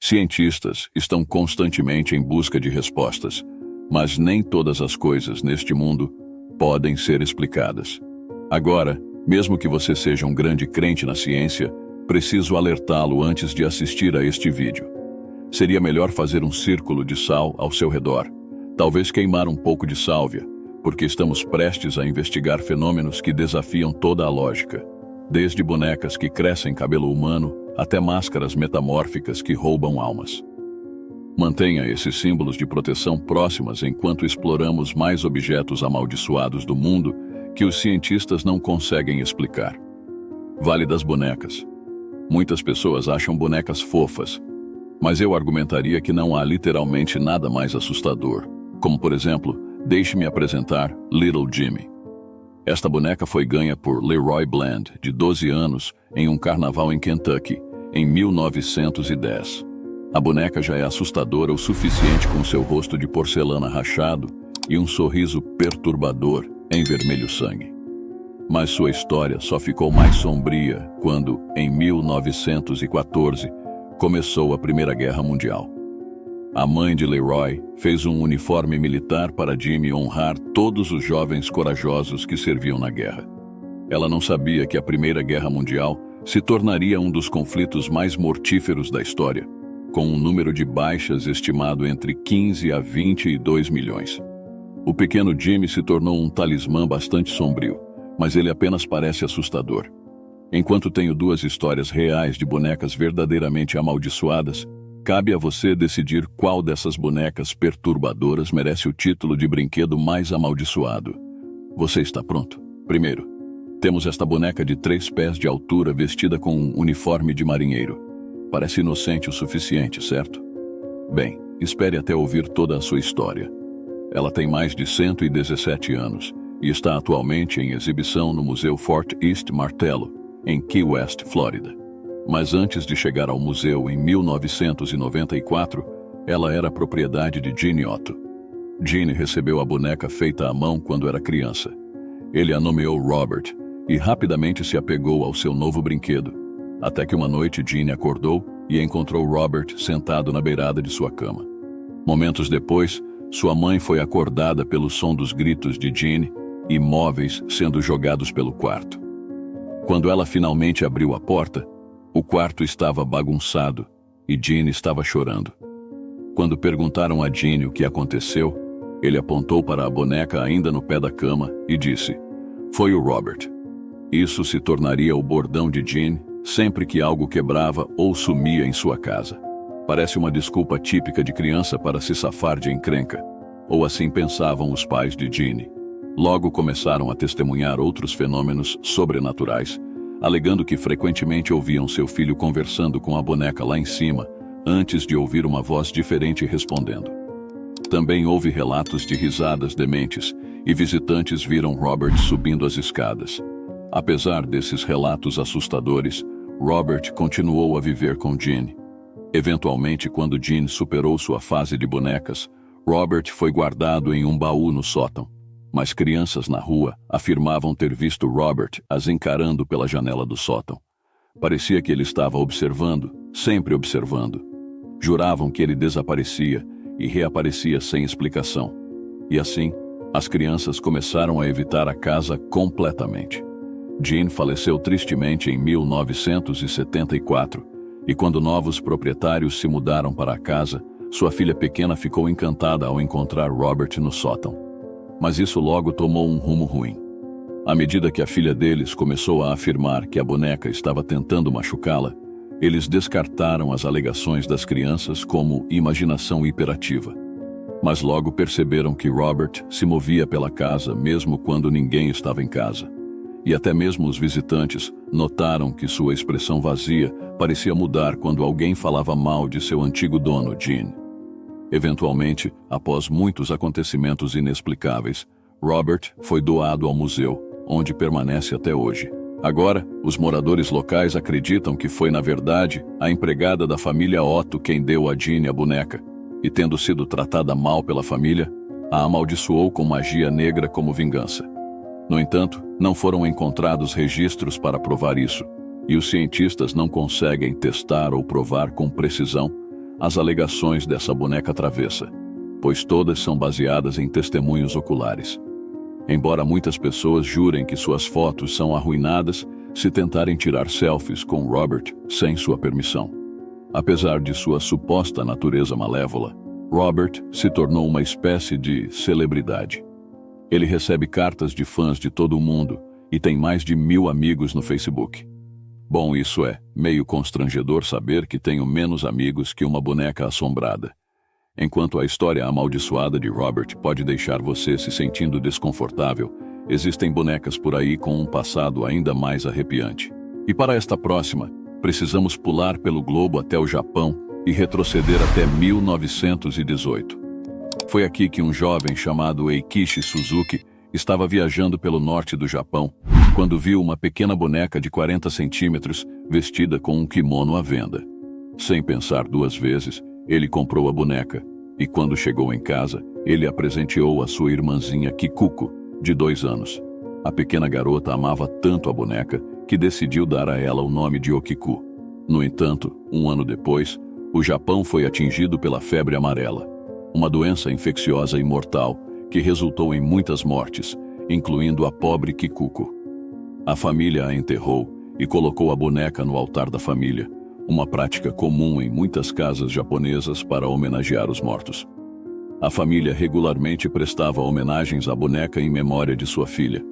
Cientistas estão constantemente em busca de respostas, mas nem todas as coisas neste mundo podem ser explicadas. Agora, mesmo que você seja um grande crente na ciência, preciso alertá-lo antes de assistir a este vídeo. Seria melhor fazer um círculo de sal ao seu redor, talvez queimar um pouco de sálvia, porque estamos prestes a investigar fenômenos que desafiam toda a lógica, desde bonecas que crescem cabelo humano até máscaras metamórficas que roubam almas. Mantenha esses símbolos de proteção próximas enquanto exploramos mais objetos amaldiçoados do mundo que os cientistas não conseguem explicar. Vale das bonecas. Muitas pessoas acham bonecas fofas, mas eu argumentaria que não há literalmente nada mais assustador, como por exemplo, deixe-me apresentar Little Jimmy. Esta boneca foi ganha por Leroy Bland, de 12 anos, em um carnaval em Kentucky, em 1910. A boneca já é assustadora o suficiente com seu rosto de porcelana rachado e um sorriso perturbador em vermelho sangue. Mas sua história só ficou mais sombria quando, em 1914, começou a Primeira Guerra Mundial. A mãe de Leroy fez um uniforme militar para Jimmy honrar todos os jovens corajosos que serviam na guerra. Ela não sabia que a Primeira Guerra Mundial se tornaria um dos conflitos mais mortíferos da história, com um número de baixas estimado entre 15 a 22 milhões. O pequeno Jimmy se tornou um talismã bastante sombrio, mas ele apenas parece assustador. Enquanto tenho duas histórias reais de bonecas verdadeiramente amaldiçoadas, cabe a você decidir qual dessas bonecas perturbadoras merece o título de brinquedo mais amaldiçoado. Você está pronto? Primeiro, temos esta boneca de 3 pés de altura vestida com um uniforme de marinheiro. Parece inocente o suficiente, certo? Bem, espere até ouvir toda a sua história. Ela tem mais de 117 anos e está atualmente em exibição no Museu Fort East Martello, em Key West, Flórida. Mas antes de chegar ao museu em 1994, ela era propriedade de Gene Otto. Gene recebeu a boneca feita à mão quando era criança. Ele a nomeou Robert e rapidamente se apegou ao seu novo brinquedo, até que uma noite Gene acordou e encontrou Robert sentado na beirada de sua cama. Momentos depois, sua mãe foi acordada pelo som dos gritos de Gene e móveis sendo jogados pelo quarto. Quando ela finalmente abriu a porta, o quarto estava bagunçado e Gene estava chorando. Quando perguntaram a Gene o que aconteceu, ele apontou para a boneca ainda no pé da cama e disse: "Foi o Robert." Isso se tornaria o bordão de Gene sempre que algo quebrava ou sumia em sua casa. Parece uma desculpa típica de criança para se safar de encrenca, ou assim pensavam os pais de Gene. Logo começaram a testemunhar outros fenômenos sobrenaturais, alegando que frequentemente ouviam seu filho conversando com a boneca lá em cima, antes de ouvir uma voz diferente respondendo. Também houve relatos de risadas dementes, e visitantes viram Robert subindo as escadas. Apesar desses relatos assustadores, Robert continuou a viver com Gene. Eventualmente, quando Gene superou sua fase de bonecas, Robert foi guardado em um baú no sótão. Mas crianças na rua afirmavam ter visto Robert as encarando pela janela do sótão. Parecia que ele estava observando, sempre observando. Juravam que ele desaparecia e reaparecia sem explicação. E assim, as crianças começaram a evitar a casa completamente. Gene faleceu tristemente em 1974, e quando novos proprietários se mudaram para a casa, sua filha pequena ficou encantada ao encontrar Robert no sótão. Mas isso logo tomou um rumo ruim. À medida que a filha deles começou a afirmar que a boneca estava tentando machucá-la, eles descartaram as alegações das crianças como imaginação hiperativa. Mas logo perceberam que Robert se movia pela casa mesmo quando ninguém estava em casa. E até mesmo os visitantes notaram que sua expressão vazia parecia mudar quando alguém falava mal de seu antigo dono, Gene. Eventualmente, após muitos acontecimentos inexplicáveis, Robert foi doado ao museu, onde permanece até hoje. Agora, os moradores locais acreditam que foi, na verdade, a empregada da família Otto quem deu a Gene a boneca, e tendo sido tratada mal pela família, a amaldiçoou com magia negra como vingança. No entanto, não foram encontrados registros para provar isso, e os cientistas não conseguem testar ou provar com precisão as alegações dessa boneca travessa, pois todas são baseadas em testemunhos oculares. Embora muitas pessoas jurem que suas fotos são arruinadas se tentarem tirar selfies com Robert sem sua permissão. Apesar de sua suposta natureza malévola, Robert se tornou uma espécie de celebridade. Ele recebe cartas de fãs de todo o mundo e tem mais de 1000 amigos no Facebook. Bom, isso é meio constrangedor saber que tenho menos amigos que uma boneca assombrada. Enquanto a história amaldiçoada de Robert pode deixar você se sentindo desconfortável, existem bonecas por aí com um passado ainda mais arrepiante. E para esta próxima, precisamos pular pelo globo até o Japão e retroceder até 1918. Foi aqui que um jovem chamado Eikishi Suzuki estava viajando pelo norte do Japão, quando viu uma pequena boneca de 40 centímetros vestida com um kimono à venda. Sem pensar duas vezes, ele comprou a boneca, e quando chegou em casa, ele a presenteou à sua irmãzinha Kikuko, de 2 anos. A pequena garota amava tanto a boneca que decidiu dar a ela o nome de Okiku. No entanto, 1 ano depois, o Japão foi atingido pela febre amarela, uma doença infecciosa e mortal que resultou em muitas mortes, incluindo a pobre Kikuko. A família a enterrou e colocou a boneca no altar da família, uma prática comum em muitas casas japonesas para homenagear os mortos. A família regularmente prestava homenagens à boneca em memória de sua filha.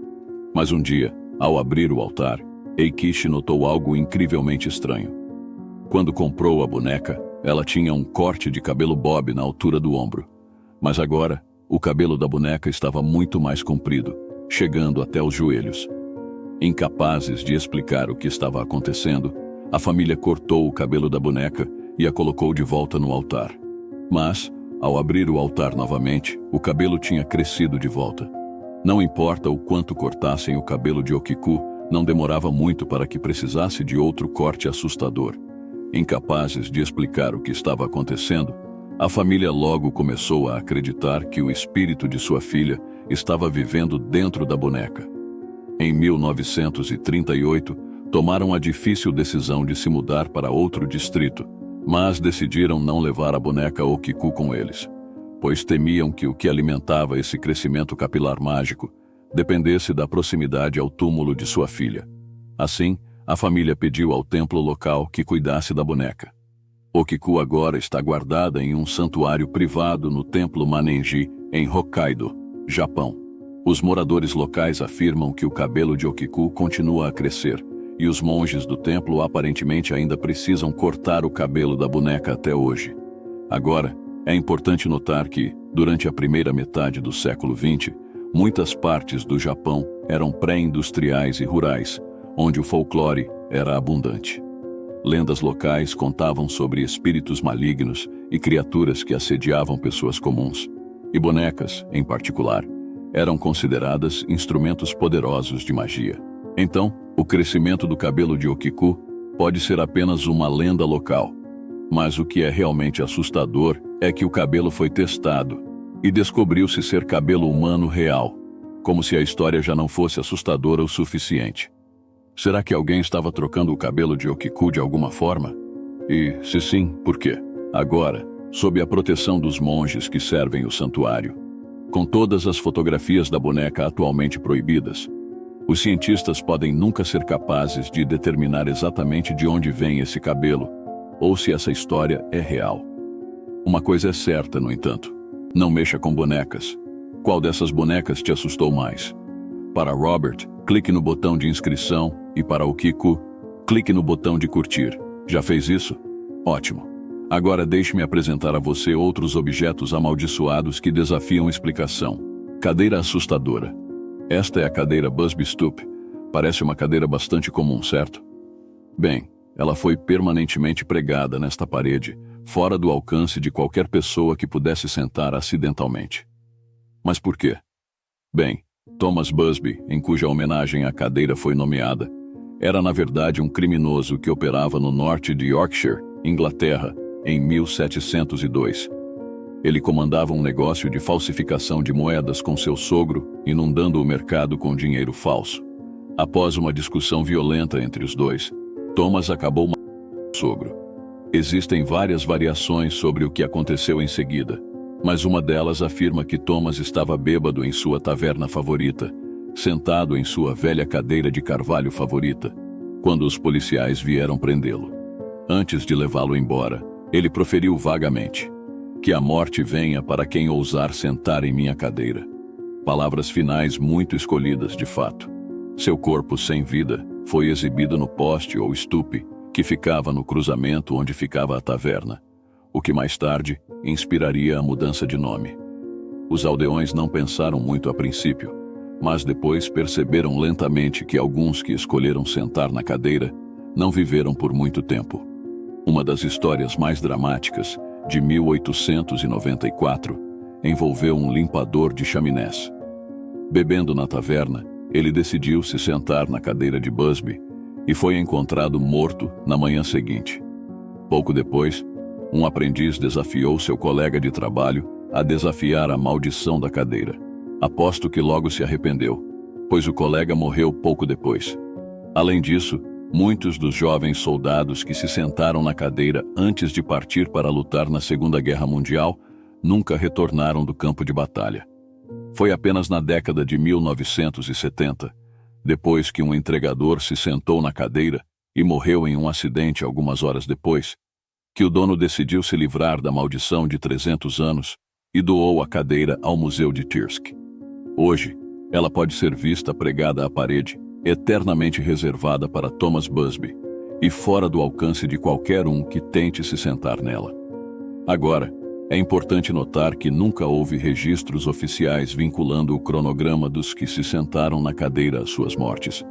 Mas um dia, ao abrir o altar, Eikishi notou algo incrivelmente estranho. Quando comprou a boneca, ela tinha um corte de cabelo bob na altura do ombro. Mas agora, o cabelo da boneca estava muito mais comprido, chegando até os joelhos. Incapazes de explicar o que estava acontecendo, a família cortou o cabelo da boneca e a colocou de volta no altar. Mas, ao abrir o altar novamente, o cabelo tinha crescido de volta. Não importa o quanto cortassem o cabelo de Okiku, não demorava muito para que precisasse de outro corte assustador. Incapazes de explicar o que estava acontecendo, a família logo começou a acreditar que o espírito de sua filha estava vivendo dentro da boneca. Em 1938, tomaram a difícil decisão de se mudar para outro distrito, mas decidiram não levar a boneca Okiku com eles, pois temiam que o que alimentava esse crescimento capilar mágico dependesse da proximidade ao túmulo de sua filha. Assim, a família pediu ao templo local que cuidasse da boneca. Okiku agora está guardada em um santuário privado no templo Manenji, em Hokkaido, Japão. Os moradores locais afirmam que o cabelo de Okiku continua a crescer, e os monges do templo aparentemente ainda precisam cortar o cabelo da boneca até hoje. Agora, é importante notar que, durante a primeira metade do século XX, muitas partes do Japão eram pré-industriais e rurais, onde o folclore era abundante. Lendas locais contavam sobre espíritos malignos e criaturas que assediavam pessoas comuns. E bonecas, em particular, eram consideradas instrumentos poderosos de magia. Então, o crescimento do cabelo de Okiku pode ser apenas uma lenda local. Mas o que é realmente assustador é que o cabelo foi testado e descobriu-se ser cabelo humano real, como se a história já não fosse assustadora o suficiente. Será que alguém estava trocando o cabelo de Okiku de alguma forma? E, se sim, por quê? Agora, sob a proteção dos monges que servem o santuário, com todas as fotografias da boneca atualmente proibidas, os cientistas podem nunca ser capazes de determinar exatamente de onde vem esse cabelo, ou se essa história é real. Uma coisa é certa, no entanto: não mexa com bonecas. Qual dessas bonecas te assustou mais? Para Robert, clique no botão de inscrição, e para Okiku, clique no botão de curtir. Já fez isso? Ótimo! Agora deixe-me apresentar a você outros objetos amaldiçoados que desafiam explicação. Cadeira assustadora. Esta é a cadeira Busby Stoop. Parece uma cadeira bastante comum, certo? Bem, ela foi permanentemente pregada nesta parede, fora do alcance de qualquer pessoa que pudesse sentar acidentalmente. Mas por quê? Bem, Thomas Busby, em cuja homenagem a cadeira foi nomeada, era na verdade um criminoso que operava no norte de Yorkshire, Inglaterra, em 1702. Ele comandava um negócio de falsificação de moedas com seu sogro, inundando o mercado com dinheiro falso. Após uma discussão violenta entre os dois, Thomas acabou matando o sogro. Existem várias variações sobre o que aconteceu em seguida, mas uma delas afirma que Thomas estava bêbado em sua taverna favorita, sentado em sua velha cadeira de carvalho favorita, quando os policiais vieram prendê-lo. Antes de levá-lo embora, ele proferiu vagamente: "Que a morte venha para quem ousar sentar em minha cadeira." Palavras finais muito escolhidas de fato. Seu corpo sem vida foi exibido no poste ou estupe que ficava no cruzamento onde ficava a taverna, o que mais tarde inspiraria a mudança de nome. Os aldeões não pensaram muito a princípio, mas depois perceberam lentamente que alguns que escolheram sentar na cadeira não viveram por muito tempo. Uma das histórias mais dramáticas, de 1894, envolveu um limpador de chaminés. Bebendo na taverna, ele decidiu se sentar na cadeira de Busby e foi encontrado morto na manhã seguinte. Pouco depois, um aprendiz desafiou seu colega de trabalho a desafiar a maldição da cadeira. Aposto que logo se arrependeu, pois o colega morreu pouco depois. Além disso, muitos dos jovens soldados que se sentaram na cadeira antes de partir para lutar na Segunda Guerra Mundial nunca retornaram do campo de batalha. Foi apenas na década de 1970, depois que um entregador se sentou na cadeira e morreu em um acidente algumas horas depois, que o dono decidiu se livrar da maldição de 300 anos e doou a cadeira ao Museu de Thirsk. Hoje, ela pode ser vista pregada à parede, eternamente reservada para Thomas Busby, e fora do alcance de qualquer um que tente se sentar nela. Agora, é importante notar que nunca houve registros oficiais vinculando o cronograma dos que se sentaram na cadeira às suas mortes.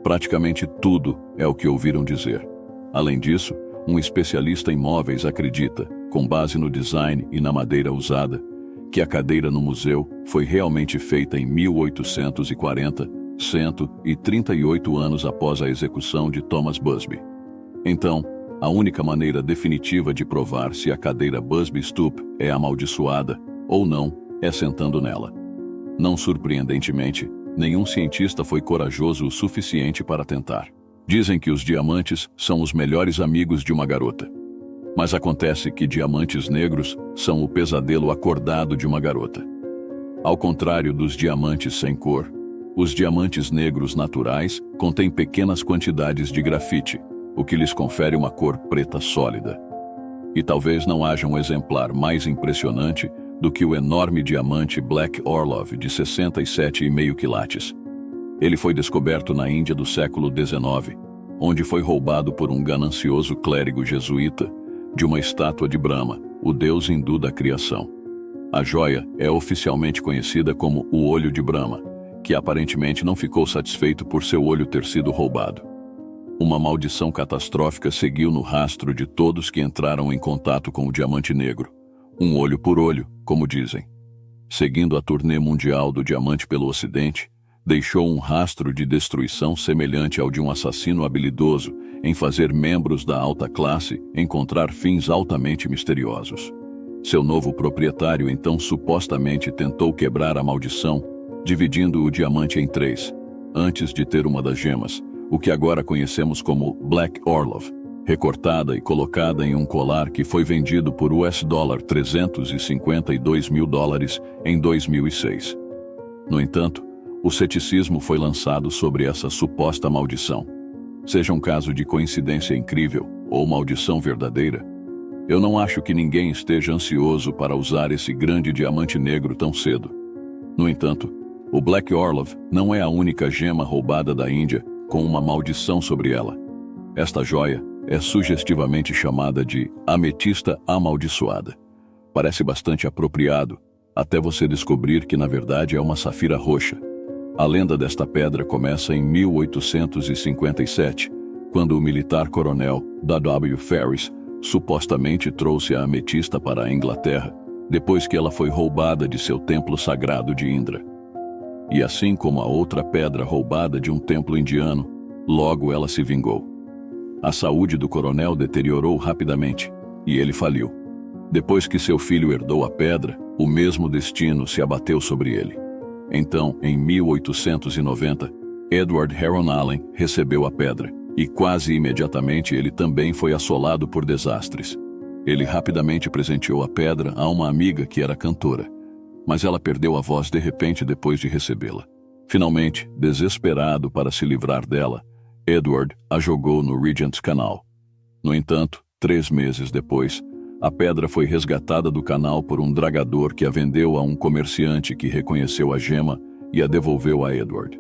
Praticamente tudo é o que ouviram dizer. Além disso, um especialista em móveis acredita, com base no design e na madeira usada, que a cadeira no museu foi realmente feita em 1840, 138 anos após a execução de Thomas Busby. Então, a única maneira definitiva de provar se a cadeira Busby Stoop é amaldiçoada ou não é sentando nela. Não surpreendentemente, nenhum cientista foi corajoso o suficiente para tentar. Dizem que os diamantes são os melhores amigos de uma garota. Mas acontece que diamantes negros são o pesadelo acordado de uma garota. Ao contrário dos diamantes sem cor, os diamantes negros naturais contêm pequenas quantidades de grafite, o que lhes confere uma cor preta sólida. E talvez não haja um exemplar mais impressionante do que o enorme diamante Black Orlov de 67,5 quilates. Ele foi descoberto na Índia do século XIX, onde foi roubado por um ganancioso clérigo jesuíta de uma estátua de Brahma, o deus hindu da criação. A joia é oficialmente conhecida como o Olho de Brahma, que aparentemente não ficou satisfeito por seu olho ter sido roubado. Uma maldição catastrófica seguiu no rastro de todos que entraram em contato com o diamante negro. Um olho por olho, como dizem. Seguindo a turnê mundial do diamante pelo Ocidente, deixou um rastro de destruição semelhante ao de um assassino habilidoso em fazer membros da alta classe encontrar fins altamente misteriosos. Seu novo proprietário então supostamente tentou quebrar a maldição, dividindo o diamante em 3, antes de ter uma das gemas, o que agora conhecemos como Black Orlov, recortada e colocada em um colar que foi vendido por $352 mil em 2006. No entanto, o ceticismo foi lançado sobre essa suposta maldição. Seja um caso de coincidência incrível ou maldição verdadeira, eu não acho que ninguém esteja ansioso para usar esse grande diamante negro tão cedo. No entanto, o Black Orlov não é a única gema roubada da Índia com uma maldição sobre ela. Esta joia é sugestivamente chamada de ametista amaldiçoada. Parece bastante apropriado, até você descobrir que na verdade é uma safira roxa. A lenda desta pedra começa em 1857, quando o militar coronel W. Ferris supostamente trouxe a ametista para a Inglaterra, depois que ela foi roubada de seu templo sagrado de Indra. E assim como a outra pedra roubada de um templo indiano, logo ela se vingou. A saúde do coronel deteriorou rapidamente, e ele faliu. Depois que seu filho herdou a pedra, o mesmo destino se abateu sobre ele. Então, em 1890, Edward Heron Allen recebeu a pedra, E quase imediatamente ele também foi assolado por desastres. Ele rapidamente presenteou a pedra a uma amiga que era cantora, mas ela perdeu a voz de repente depois de recebê-la. Finalmente, desesperado para se livrar dela, Edward a jogou no Regent's Canal. No entanto, 3 meses depois, a pedra foi resgatada do canal por um dragador que a vendeu a um comerciante que reconheceu a gema e a devolveu a Edward.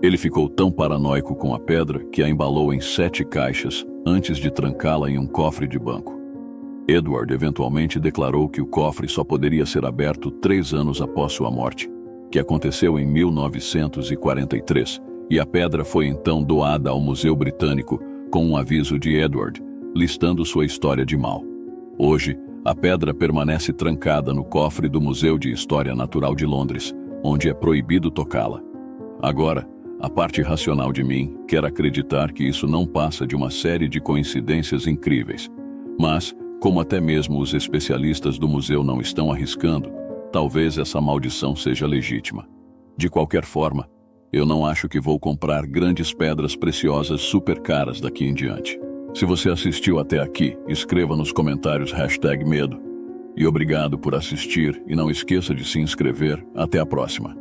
Ele ficou tão paranoico com a pedra que a embalou em 7 caixas antes de trancá-la em um cofre de banco. Edward eventualmente declarou que o cofre só poderia ser aberto 3 anos após sua morte, que aconteceu em 1943, e a pedra foi então doada ao Museu Britânico com um aviso de Edward, listando sua história de mal. Hoje, a pedra permanece trancada no cofre do Museu de História Natural de Londres, onde é proibido tocá-la. Agora, a parte racional de mim quer acreditar que isso não passa de uma série de coincidências incríveis. Mas, como até mesmo os especialistas do museu não estão arriscando, talvez essa maldição seja legítima. De qualquer forma, eu não acho que vou comprar grandes pedras preciosas super caras daqui em diante. Se você assistiu até aqui, escreva nos comentários #medo. E obrigado por assistir e não esqueça de se inscrever. Até a próxima.